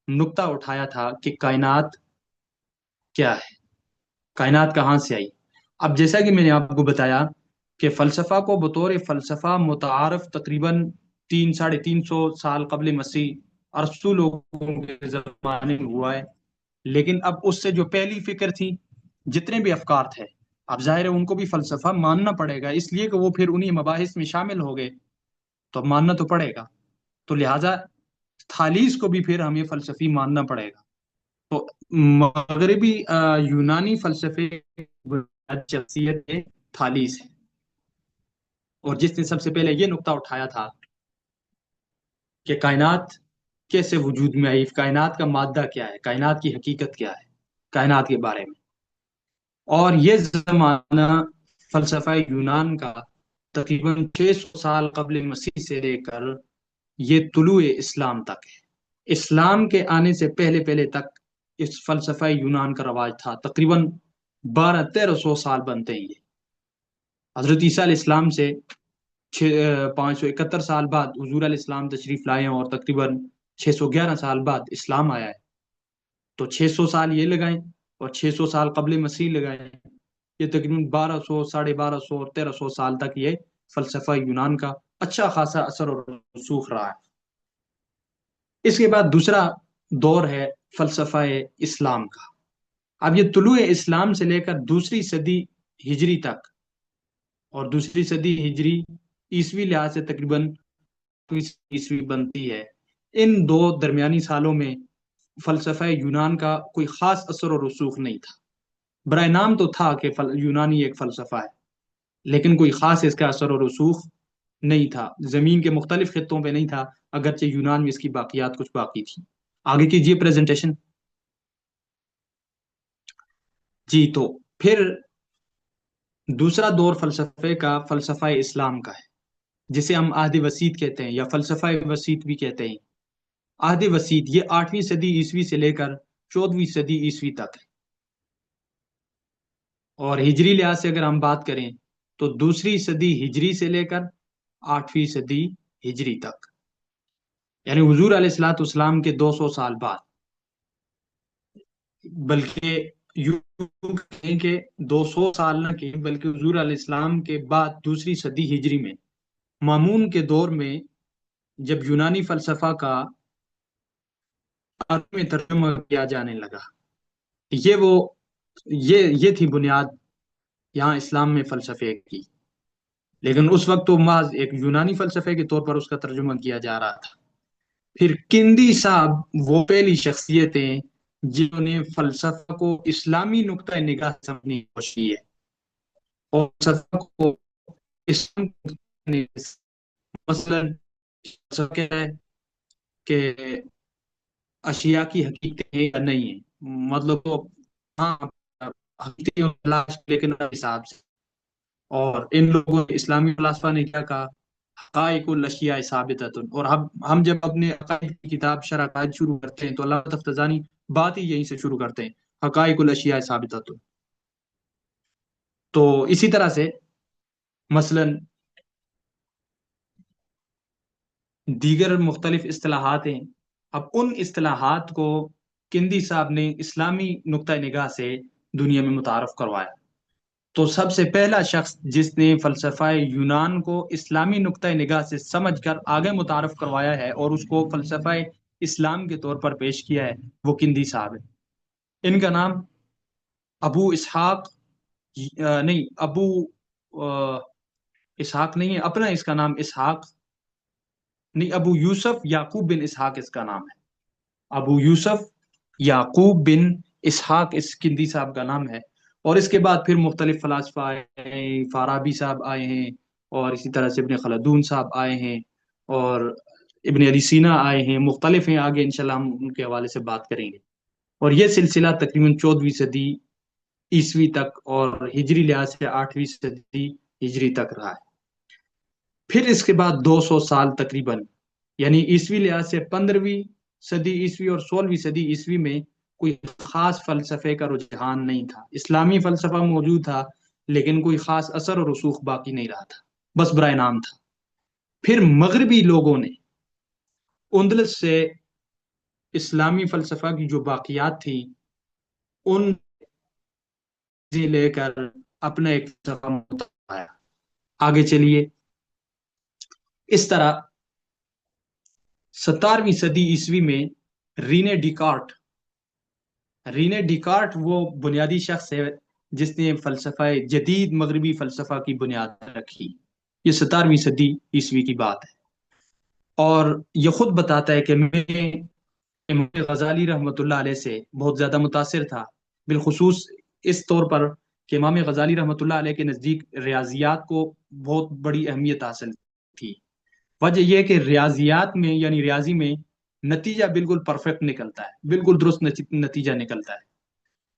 نقطہ اٹھایا تھا کہ کائنات کیا ہے، کائنات کہاں سے آئی۔ اب جیسا کہ میں نے آپ کو بتایا کہ فلسفہ کو بطور فلسفہ متعارف تقریباً 300 350 سال قبل مسیح ارسطو لوگوں کے زمانے میں ہوا ہے، لیکن اب اس سے جو پہلی فکر تھی، جتنے بھی افکار تھے، اب ظاہر ہے ان کو بھی فلسفہ ماننا پڑے گا، اس لیے کہ وہ پھر انہی مباحث میں شامل ہو گئے، تو ماننا تو پڑے گا۔ تو لہٰذا تھالیس کو بھی پھر ہمیں فلسفی ماننا پڑے گا۔ تو مغربی یونانی فلسفے کی بنیادی شخصیت تھالیس ہے، اور جس نے سب سے پہلے یہ نقطہ اٹھایا تھا کہ کائنات کیسے وجود میں آئی، کائنات کا مادہ کیا ہے، کائنات کی حقیقت کیا ہے، کائنات کے بارے میں۔ اور یہ زمانہ فلسفہ یونان کا تقریباً 600 سال قبل مسیح سے لے کر یہ طلوع اسلام تک ہے۔ اسلام کے آنے سے پہلے پہلے تک اس فلسفہ یونان کا رواج تھا، تقریباً 1200 1300 سال بنتے ہیں یہ۔ حضرت عیسیٰ علیہ السلام سے 571 سال بعد حضور علیہ السلام تشریف لائے ہیں، اور تقریباً 611 سال بعد اسلام آیا ہے۔ تو 600 سال یہ لگائیں اور 600 سال قبل مسیح لگائیں، یہ تقریباً 1200 1250 اور 1300 سال تک یہ فلسفہ یونان کا اچھا خاصا اثر اور رسوخ رہا ہے۔ اس کے بعد دوسرا دور ہے فلسفہ اسلام کا. اب یہ طلوع اسلام سے لے کر دوسری صدی ہجری تک، اور دوسری صدی ہجری عیسوی لحاظ سے تقریباً عیسوی بنتی ہے، ان دو درمیانی سالوں میں فلسفہ یونان کا کوئی خاص اثر و رسوخ نہیں تھا. برائے نام تو تھا کہ یونانی ایک فلسفہ ہے، لیکن کوئی خاص اس کا اثر و رسوخ نہیں تھا، زمین کے مختلف خطوں پہ نہیں تھا، اگرچہ یونان میں اس کی باقیات کچھ باقی تھی. آگے کیجئے پریزنٹیشن. جی تو پھر دوسرا دور فلسفے کا فلسفہ اسلام کا ہے، جسے ہم عہد وسیط کہتے ہیں یا فلسفہ وسیط بھی کہتے ہیں. عہد وسیط یہ 8ویں صدی عیسوی سے لے کر 14ویں صدی عیسوی تک ہے. اور ہجری لحاظ سے اگر ہم بات کریں تو دوسری صدی ہجری سے لے کر 8ویں صدی ہجری تک، یعنی حضور علیہ الصلوۃ والسلام کے 200 سال بعد. بلکہ یوں کہیں کہ 200 سال نہ کہیں، بلکہ حضور علیہ السلام کے بعد دوسری صدی ہجری میں مامون کے دور میں جب یونانی فلسفہ کا عربی میں ترجمہ کیا جانے لگا، یہ وہ یہ تھی بنیاد یہاں اسلام میں فلسفے کی. لیکن اس وقت تو محض ایک یونانی فلسفے کے طور پر اس کا ترجمہ کیا جا رہا تھا. پھر کندی صاحب وہ پہلی شخصیتیں جنہوں نے فلسفہ کو اسلامی نقطۂ نگاہ سے سمجھنے کی کوشش کی ہے، اور فلسفہ کو اسلام کے نقطۂ نگاہ سے، مثلا فلسفہ کہتا ہے کہ اشیاء کی حقیقتیں ہیں یا نہیں ہیں، مطلب وہ ہاں حقیقتیں ہیں تلاش، لیکن اپنے حساب سے. اور ان لوگوں نے اسلامی فلسفہ نے کیا کہا؟ حقائق الاشیاء ثابتۃ. اور ہم جب اپنے عقائد کی کتاب شرح عقائد شروع کرتے ہیں تو اللہ تفتزانی بات ہی یہیں سے شروع کرتے ہیں، حقائق الاشیاء ثابتۃ. تو اسی طرح سے مثلا دیگر مختلف اصطلاحات ہیں. اب ان اصطلاحات کو کندی صاحب نے اسلامی نقطۂ نگاہ سے دنیا میں متعارف کروایا. تو سب سے پہلا شخص جس نے فلسفہ یونان کو اسلامی نقطۂ نگاہ سے سمجھ کر آگے متعارف کروایا ہے اور اس کو فلسفہ اسلام کے طور پر پیش کیا ہے، وہ کندی صاحب ہے. ان کا نام ابو اسحاق نہیں، ابو اسحاق نہیں ہے، اپنا اس کا نام اسحاق نہیں، ابو یوسف یعقوب بن اسحاق اس کا نام ہے. ابو یوسف یعقوب بن اسحاق اس کندی صاحب کا نام ہے. اور اس کے بعد پھر مختلف فلاسفہ آئے ہیں، فارابی صاحب آئے ہیں، اور اسی طرح سے ابن خلدون صاحب آئے ہیں، اور ابن ابی سینا آئے ہیں، مختلف ہیں. آگے انشاءاللہ ہم ان کے حوالے سے بات کریں گے. اور یہ سلسلہ تقریباً 14ویں صدی عیسوی تک اور ہجری لحاظ سے 8ویں صدی ہجری تک رہا ہے. پھر اس کے بعد 200 سال تقریباً، یعنی عیسوی لحاظ سے 15ویں صدی عیسوی اور 16ویں صدی عیسوی میں کوئی خاص فلسفے کا رجحان نہیں تھا. اسلامی فلسفہ موجود تھا لیکن کوئی خاص اثر و رسوخ باقی نہیں رہا تھا، بس برائے نام تھا. پھر مغربی لوگوں نے اندلس سے اسلامی فلسفہ کی جو باقیات تھیں ان سے لے کر اپنا ایک فلسفہ متعارف. آگے چلیے. اس طرح 17ویں صدی عیسوی میں رینے ڈیکارٹ وہ بنیادی شخص ہے جس نے فلسفہ جدید مغربی فلسفہ کی بنیاد رکھی. یہ 17ویں صدی عیسوی کی بات ہے. اور یہ خود بتاتا ہے کہ میں امام غزالی رحمۃ اللہ علیہ سے بہت زیادہ متاثر تھا، بالخصوص اس طور پر کہ امام غزالی رحمۃ اللہ علیہ کے نزدیک ریاضیات کو بہت بڑی اہمیت حاصل تھی. وجہ یہ کہ ریاضیات میں یعنی ریاضی میں نتیجہ بالکل پرفیکٹ نکلتا ہے، بالکل درست نتیجہ نکلتا ہے.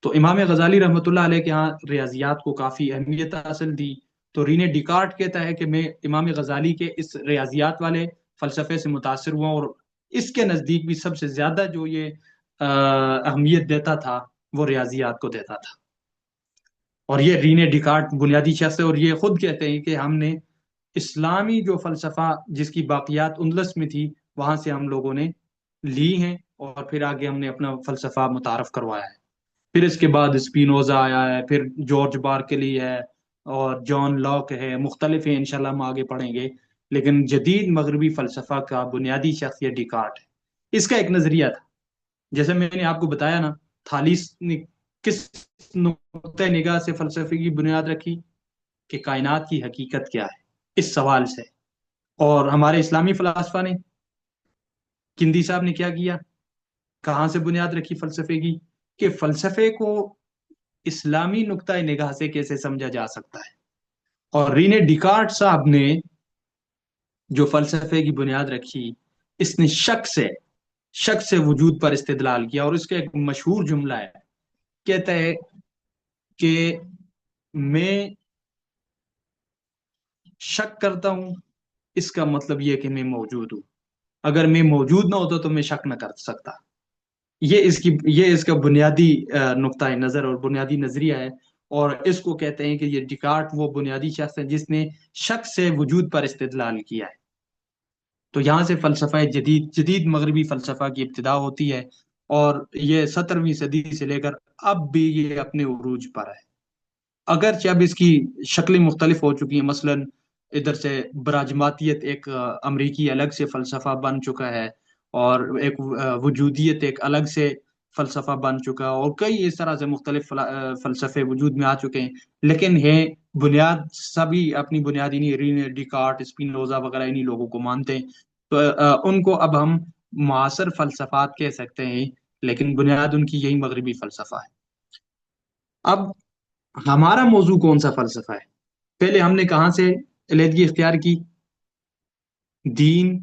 تو امام غزالی رحمۃ اللہ علیہ کے ہاں ریاضیات کو کافی اہمیت حاصل دی. تو رینے ڈیکارٹ کہتا ہے کہ میں امام غزالی کے اس ریاضیات والے فلسفے سے متاثر ہوا، اور اس کے نزدیک بھی سب سے زیادہ جو یہ اہمیت دیتا تھا وہ ریاضیات کو دیتا تھا. اور یہ رینے ڈیکارٹ بنیادی شخص ہے، اور یہ خود کہتے ہیں کہ ہم نے اسلامی جو فلسفہ جس کی باقیات اندلس میں تھی وہاں سے ہم لوگوں نے لی ہیں، اور پھر آگے ہم نے اپنا فلسفہ متعارف کروایا ہے. پھر اس کے بعد اسپینوزا آیا ہے، پھر جارج بارکلی ہے، اور جان لاک ہے، مختلف ہیں، انشاءاللہ ہم آگے پڑھیں گے. لیکن جدید مغربی فلسفہ کا بنیادی شخص یہ ڈیکارٹ ہے. اس کا ایک نظریہ تھا. جیسے میں نے آپ کو بتایا نا، تھالیس نے کس نقطۂ نگاہ سے فلسفے کی بنیاد رکھی کہ کائنات کی حقیقت کیا ہے، اس سوال سے. اور ہمارے اسلامی فلاسفہ نے، کندی صاحب نے کیا کیا، کہاں سے بنیاد رکھی فلسفے کی، کہ فلسفے کو اسلامی نقطۂ نگاہ سے کیسے سمجھا جا سکتا ہے. اور رینے ڈیکارٹ صاحب نے جو فلسفے کی بنیاد رکھی، اس نے شک سے وجود پر استدلال کیا. اور اس کا ایک مشہور جملہ ہے، کہتا ہے کہ میں شک کرتا ہوں، اس کا مطلب یہ کہ میں موجود ہوں. اگر میں موجود نہ ہوتا تو میں شک نہ کر سکتا. یہ اس کا بنیادی نقطۂ نظر اور بنیادی نظریہ ہے. اور اس کو کہتے ہیں کہ یہ ڈیکارٹ وہ بنیادی شخص ہے جس نے شک سے وجود پر استدلال کیا ہے. تو یہاں سے فلسفہ جدید مغربی فلسفہ کی ابتدا ہوتی ہے، اور یہ 17ویں صدی سے لے کر اب بھی یہ اپنے عروج پر ہے. اگرچہ اب اس کی شکلیں مختلف ہو چکی ہیں، مثلا ادھر سے براجماتیت ایک امریکی الگ سے فلسفہ بن چکا ہے، اور ایک وجودیت ایک الگ سے فلسفہ بن چکا ہے، اور کئی اس طرح سے مختلف فلسفے وجود میں آ چکے ہیں. لیکن ہیں بنیاد سبھی اپنی بنیادی نہیں، رینے ڈیکارٹ، اسپینوزا وغیرہ انہی لوگوں کو مانتے ہیں. تو ان کو اب ہم معاصر فلسفات کہہ سکتے ہیں، لیکن بنیاد ان کی یہی مغربی فلسفہ ہے. اب ہمارا موضوع کون سا فلسفہ ہے؟ پہلے ہم نے کہاں سے علیحدگی اختیار کی؟ دین،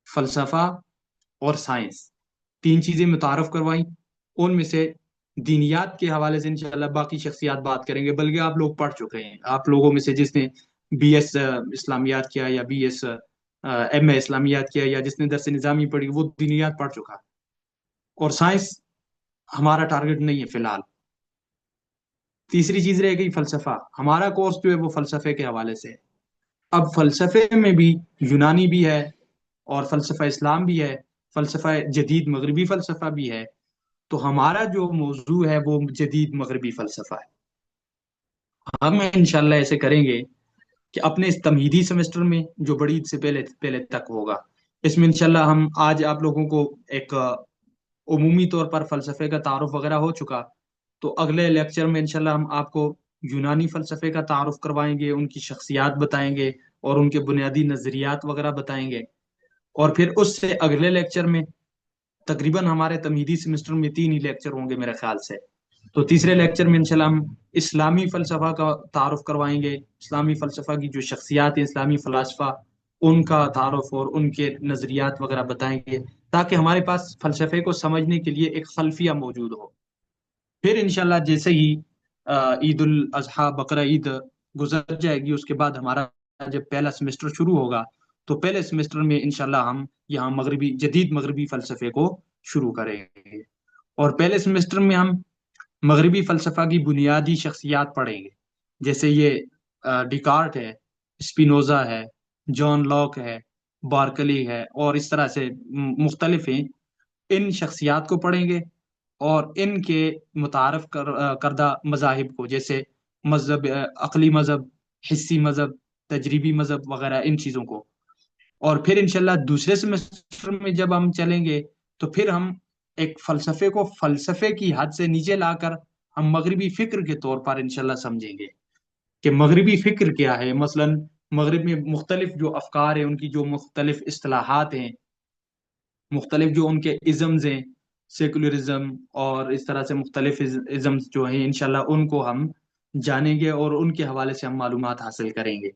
فلسفہ اور سائنس، تین چیزیں متعارف کروائیں. ان میں سے دینیات کے حوالے سے انشاءاللہ باقی شخصیات بات کریں گے، بلکہ آپ لوگ پڑھ چکے ہیں. آپ لوگوں میں سے جس نے بی ایس اسلامیات کیا، یا بی ایس ایم اے اسلامیات کیا، یا جس نے درس نظامی پڑھی، وہ دینیات پڑھ چکا. اور سائنس ہمارا ٹارگٹ نہیں ہے فی الحال. تیسری چیز رہ گئی فلسفہ. ہمارا کورس جو ہے وہ فلسفے کے حوالے سے ہے. اب فلسفے میں بھی یونانی بھی ہے، اور فلسفہ اسلام بھی ہے، فلسفہ جدید مغربی فلسفہ بھی ہے. تو ہمارا جو موضوع ہے وہ جدید مغربی فلسفہ ہے. ہم انشاءاللہ ایسے کریں گے کہ اپنے اس تمہیدی سیمسٹر میں، جو بڑی عید سے پہلے پہلے تک ہوگا، اس میں انشاءاللہ ہم آج آپ لوگوں کو ایک عمومی طور پر فلسفے کا تعارف وغیرہ ہو چکا. تو اگلے لیکچر میں انشاءاللہ ہم آپ کو یونانی فلسفے کا تعارف کروائیں گے، ان کی شخصیات بتائیں گے، اور ان کے بنیادی نظریات وغیرہ بتائیں گے. اور پھر اس سے اگلے لیکچر میں، تقریباً ہمارے تمہیدی سیمسٹر میں 3 ہی لیکچر ہوں گے میرے خیال سے، تو تیسرے لیکچر میں انشاءاللہ ہم اسلامی فلسفہ کا تعارف کروائیں گے. اسلامی فلسفہ کی جو شخصیات ہیں، اسلامی فلاسفہ، ان کا تعارف اور ان کے نظریات وغیرہ بتائیں گے، تاکہ ہمارے پاس فلسفے کو سمجھنے کے لیے ایک خلفیہ موجود ہو. پھر انشاءاللہ جیسے ہی عید الاضحیٰ، بقرہ عید گزر جائے گی، اس کے بعد ہمارا جب پہلا سیمسٹر شروع ہوگا، تو پہلے سیمسٹر میں انشاءاللہ ہم یہاں جدید مغربی فلسفے کو شروع کریں گے. اور پہلے سیمسٹر میں ہم مغربی فلسفہ کی بنیادی شخصیات پڑھیں گے، جیسے یہ ڈیکارٹ ہے، اسپینوزا ہے، جان لاک ہے، بارکلی ہے، اور اس طرح سے مختلف ہیں. ان شخصیات کو پڑھیں گے، اور ان کے متعارف کردہ مذاہب کو، جیسے مذہب، عقلی مذہب، حسی مذہب، تجریبی مذہب وغیرہ، ان چیزوں کو. اور پھر انشاءاللہ دوسرے سیمسٹر میں جب ہم چلیں گے، تو پھر ہم ایک فلسفے کو فلسفے کی حد سے نیچے لا کر ہم مغربی فکر کے طور پر انشاءاللہ سمجھیں گے کہ مغربی فکر کیا ہے. مثلا مغرب میں مختلف جو افکار ہیں، ان کی جو مختلف اصطلاحات ہیں، مختلف جو ان کے ازمز ہیں، سیکولرزم اور اس طرح سے مختلف ازمز جو ہیں، انشاءاللہ ان کو ہم جانیں گے، اور ان کے حوالے سے ہم معلومات حاصل کریں گے،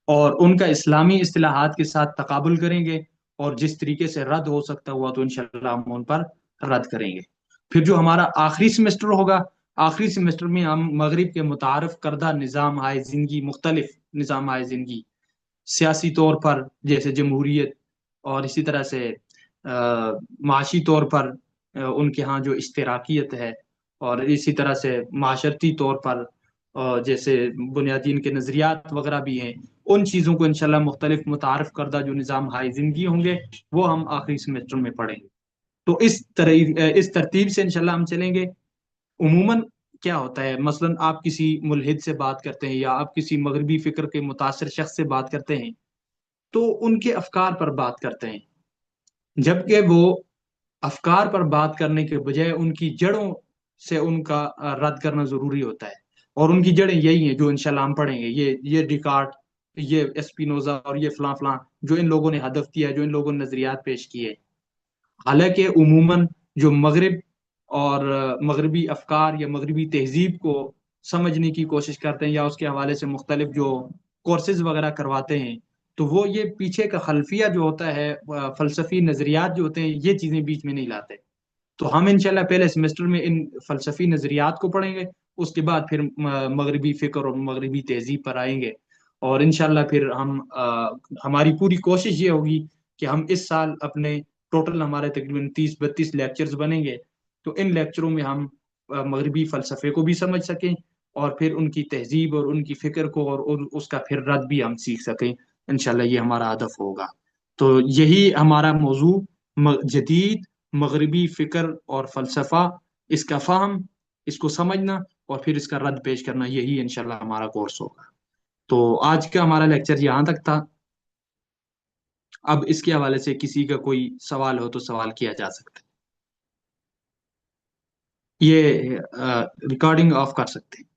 اور ان کا اسلامی اصطلاحات کے ساتھ تقابل کریں گے. اور جس طریقے سے رد ہو سکتا ہوا تو انشاءاللہ ہم ان پر رد کریں گے. پھر جو ہمارا آخری سیمسٹر ہوگا، آخری سیمسٹر میں ہم مغرب کے متعارف کردہ نظام ہائے زندگی، مختلف نظام ہائے زندگی، سیاسی طور پر جیسے جمہوریت، اور اسی طرح سے معاشی طور پر ان کے ہاں جو اشتراکیت ہے، اور اسی طرح سے معاشرتی طور پر جیسے بنیادی ان کے نظریات وغیرہ بھی ہیں، ان چیزوں کو انشاءاللہ مختلف متعارف کردہ جو نظام ہائے زندگی ہوں گے، وہ ہم آخری سیمسٹر میں پڑھیں گے. تو اس ترتیب سے انشاءاللہ ہم چلیں گے. عموماً کیا ہوتا ہے، مثلا آپ کسی ملحد سے بات کرتے ہیں، یا آپ کسی مغربی فکر کے متاثر شخص سے بات کرتے ہیں، تو ان کے افکار پر بات کرتے ہیں. جبکہ وہ افکار پر بات کرنے کے بجائے ان کی جڑوں سے ان کا رد کرنا ضروری ہوتا ہے، اور ان کی جڑیں یہی ہیں جو انشاءاللہ ہم پڑھیں گے، یہ ڈیکارٹ، یہ اسپینوزا، اور یہ فلاں فلاں، جو ان لوگوں نے ہدف کیا ہے، جو ان لوگوں نے نظریات پیش کیے۔ حالانکہ عموماً جو مغرب اور مغربی افکار یا مغربی تہذیب کو سمجھنے کی کوشش کرتے ہیں، یا اس کے حوالے سے مختلف جو کورسز وغیرہ کرواتے ہیں، تو وہ یہ پیچھے کا خلفیہ جو ہوتا ہے، فلسفی نظریات جو ہوتے ہیں، یہ چیزیں بیچ میں نہیں لاتے۔ تو ہم انشاءاللہ پہلے سیمسٹر میں ان فلسفی نظریات کو پڑھیں گے، اس کے بعد پھر مغربی فکر اور مغربی تہذیب پر آئیں گے، اور انشاءاللہ پھر ہماری پوری کوشش یہ ہوگی کہ ہم اس سال اپنے ٹوٹل ہمارے تقریباً 30-32 لیکچرز بنیں گے، تو ان لیکچروں میں ہم مغربی فلسفے کو بھی سمجھ سکیں، اور پھر ان کی تہذیب اور ان کی فکر کو اور اس کا پھر رد بھی ہم سیکھ سکیں۔ انشاءاللہ یہ ہمارا ہدف ہوگا۔ تو یہی ہمارا موضوع، جدید مغربی فکر اور فلسفہ، اس کا فہم، اس کو سمجھنا، اور پھر اس کا رد پیش کرنا، یہی انشاءاللہ ہمارا کورس ہوگا۔ تو آج کا ہمارا لیکچر یہاں تک تھا۔ اب اس کے حوالے سے کسی کا کوئی سوال ہو تو سوال کیا جا سکتا ہے۔ یہ ریکارڈنگ آف کر سکتے ہیں۔